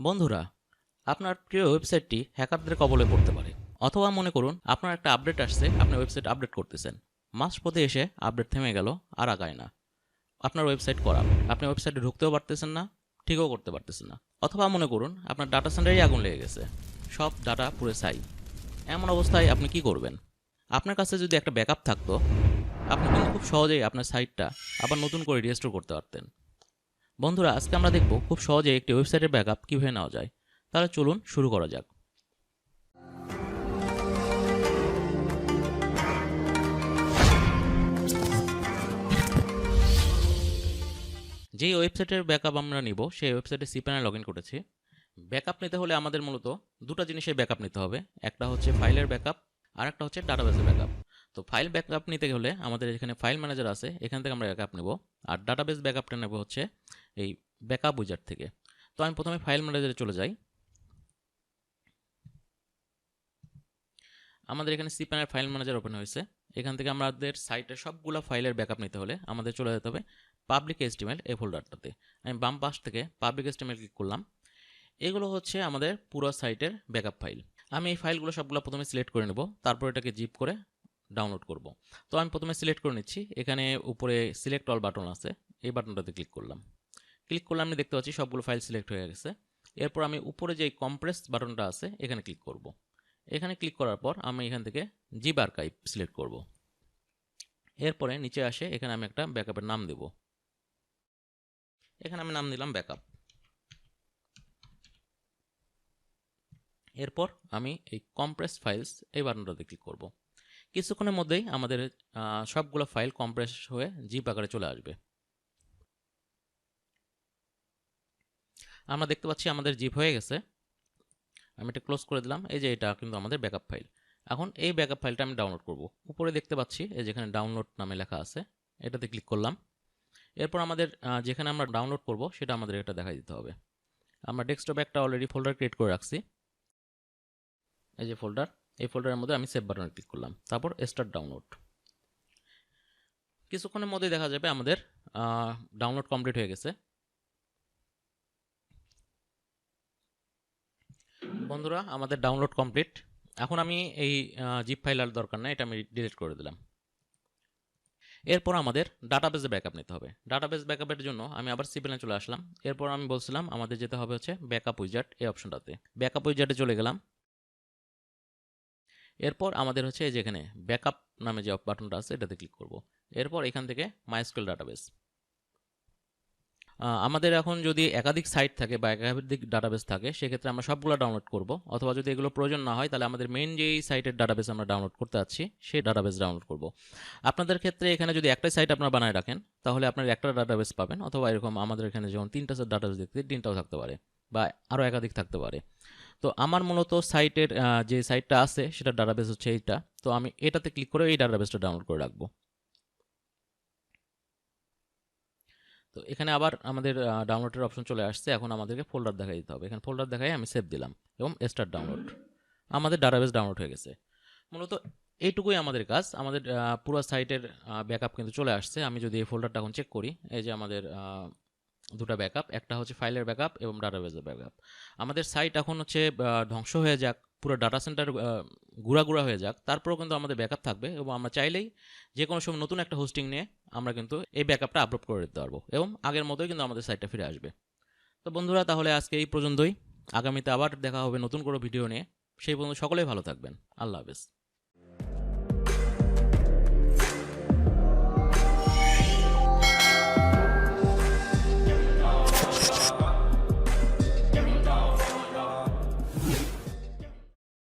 বন্ধুরা, আপনার প্রিয় ওয়েবসাইটটি হ্যাকারদের কবলে পড়তে পারে। অথবা মনে করুন আপনার একটা আপডেট আসছে, আপনি ওয়েবসাইট আপডেট করতেছেন, মাঝপথে এসে আপডেট থেমে গেল, আর আগায় না। আপনার ওয়েবসাইট করাপ, আপনি ওয়েবসাইটে ঢুকতেও পারতেছেন না, ঠিকও করতে পারতেছেন না। অথবা মনে করুন আপনার ডাটা সেন্টারেই আগুন লেগে গেছে, সব ডাটা পুরো ছাই। এমন অবস্থায় আপনি কি করবেন? আপনার কাছে যদি একটা ব্যাকআপ থাকতো, আপনি কিন্তু খুব সহজেই আপনার সাইটটা আবার নতুন করে রিস্টোর করতে পারতেন। বন্ধুরা, আজকে আমরা দেখব খুব সহজে একটি ওয়েবসাইটের ব্যাকআপ কীভাবে নেওয়া যায়। তাহলে চলুন শুরু করা যাক। যেই ওয়েবসাইটের ব্যাকআপ আমরা নিব সেই ওয়েবসাইটে cPanel লগ ইন করেছি। ব্যাকআপ নিতে হলে আমাদের মূলত দুটো জিনিসের ব্যাকআপ নিতে হবে। একটা হচ্ছে ফাইলের ব্যাকআপ, আর একটা হচ্ছে ডাটাবেসের ব্যাকআপ। তো ফাইল ব্যাকআপ নিতে হলে আমাদের এখানে ফাইল ম্যানেজার আছে, এখান থেকে আমরা ব্যাকআপ নেব। আর ডাটাবেস ব্যাকআপটা নেব হচ্ছে এই ব্যাকআপ উইজার্ড থেকে। তো আমি প্রথমে ফাইল ম্যানেজারে চলে যাই। আমাদের এখানে cPanel ফাইল ম্যানেজার ওপেন হয়েছে। এখান থেকে আমাদের সাইটের সবগুলো ফাইলের ব্যাকআপ নিতে হলে আমাদের চলে যেতে হবে পাবলিক HTML এই ফোল্ডারটাতে। আমি বাম পাশ থেকে পাবলিক HTML ক্লিক করলাম। এগুলো হচ্ছে আমাদের পুরো সাইটের ব্যাকআপ ফাইল। আমি এই ফাইলগুলো সবগুলো প্রথমে সিলেক্ট করে নেব, তারপর এটাকে জিপ করে ডাউনলোড করব। তো আমি প্রথমে সিলেক্ট করে নিচ্ছি। এখানে উপরে সিলেক্ট অল বাটন আছে, এই বাটনটাতে ক্লিক করলাম। আমি দেখতে পাচ্ছি সবগুলো ফাইল সিলেক্ট হয়ে গেছে। এরপর আমি উপরে যে কম্প্রেস বাটনটা আছে এখানে ক্লিক করব। এখানে ক্লিক করার পর আমি এখান থেকে জিপ আর্কাইভ সিলেক্ট করব। এরপরে নিচে আসে, এখানে আমি একটা ব্যাকআপের নাম দেব। এখানে আমি নাম দিলাম ব্যাকআপ। এরপর আমি এই কম্প্রেস ফাইলস এই বাটনটাতে ক্লিক করব। কিছুক্ষণের মধ্যেই আমাদের সবগুলো ফাইল কম্প্রেস হয়ে জিপ আকারে চলে আসবে। আমরা দেখতে পাচ্ছি আমাদের জিপ হয়ে গেছে। আমি এটা ক্লোজ করে দিলাম। এই যে এটা কিন্তু আমাদের ব্যাকআপ ফাইল। এখন এই ব্যাকআপ ফাইলটা আমি ডাউনলোড করব। উপরে দেখতে পাচ্ছি এই যেখানে ডাউনলোড নামে লেখা আছে, এটাতে ক্লিক করলাম। এরপর আমাদের যেখানে আমরা ডাউনলোড করব সেটা আমাদের এটা দেখাই দিতে হবে। আমরা ডেস্কটপে একটা অলরেডি ফোল্ডার ক্রিয়েট করে রাখছি, এই যে ফোল্ডার। এই ফোল্ডারের মধ্যে আমি সেভ বাটনে ক্লিক করলাম, তারপর স্টার্ট ডাউনলোড। কিছুক্ষণের মধ্যেই দেখা যাবে আমাদের ডাউনলোড কমপ্লিট হয়ে গেছে। বন্ধুরা, আমাদের ডাউনলোড কমপ্লিট। এখন আমি এই জিপ ফাইল আর দরকার নাই, এটা আমি ডিলিট করে দিলাম। এরপর আমাদের ডাটাবেসে ব্যাকআপ নিতে হবে। ডাটাবেস ব্যাকআপের জন্য আমি আবার cPanel চলে আসলাম। এরপর আমি বলছিলাম আমাদের যেতে হবে হচ্ছে ব্যাকআপ উইজার্ড এই অপশনটাতে। ব্যাকআপ উইজার্ডে চলে গেলাম। এরপর আমাদের হচ্ছে এই যেখানে ব্যাকআপ নামে যে বাটনটা আছে এটাতে ক্লিক করব। এরপর এখান থেকে মাইস্কুয়েল ডাটাবেস। আমাদের এখন যদি একাধিক সাইট থাকে বা একাধিক ডাটাবেস থাকে সেক্ষেত্রে আমরা সবগুলো ডাউনলোড করব, অথবা যদি এগুলো প্রয়োজন না হয় তাহলে আমাদের মেইন যেই সাইটের ডাটাবেস আমরা ডাউনলোড করতে যাচ্ছি সেই ডাটাবেস ডাউনলোড করব। আপনাদের ক্ষেত্রে এখানে যদি একটাই সাইট আপনারা বানায় রাখেন তাহলে আপনার একটা ডাটাবেস পাবেন, অথবা এরকম আমাদের এখানে যেমন তিনটা ডাটাবেস দেখতে তিনটাও থাকতে পারে বা আরও একাধিক থাকতে পারে। তো আমার মূলত সাইটের যে সাইটটা আছে সেটা ডাটাবেস হচ্ছে এইটা। তো আমি এটাতে ক্লিক করে এই ডাটাবেসটা ডাউনলোড করে রাখবো। তো এখানে আবার আমাদের ডাউনলোডের অপশন চলে আসছে। এখন আমাদেরকে ফোল্ডার দেখাই দিতে হবে। এখানে ফোল্ডার দেখাই আমি সেভ দিলাম এবং স্টার্ট ডাউনলোড। আমাদের ডাটাবেস ডাউনলোড হয়ে গেছে। মূলত এইটুকুই আমাদের কাজ। আমাদের পুরো সাইটের ব্যাকআপ কিন্তু চলে আসছে। আমি যদি এই ফোল্ডারটা এখন চেক করি, এই যে আমাদের দুটো ব্যাকআপ, একটা হচ্ছে ফাইলের ব্যাকআপ এবং ডাটাবেসের ব্যাকআপ। আমাদের সাইট এখন হচ্ছে ধ্বংস হয়ে যাক, পুরো ডাটা সেন্টার গুঁড়া হয়ে যাক, তারপরেও কিন্তু আমাদের ব্যাকআপ থাকবে এবং আমরা চাইলেই যে কোনো সময় নতুন একটা হোস্টিং নিয়ে আমরা কিন্তু এই ব্যাকআপটা আপলোড করে দিতে পারবো এবং আগের মতোই কিন্তু আমাদের সাইটটা ফিরে আসবে। তো বন্ধুরা, তাহলে আজকে এই পর্যন্তই। আগামীতে আবার দেখা হবে নতুন কোনো ভিডিও নিয়ে। সেই পর্যন্ত সকলেই ভালো থাকবেন। আল্লাহ হাফেজ।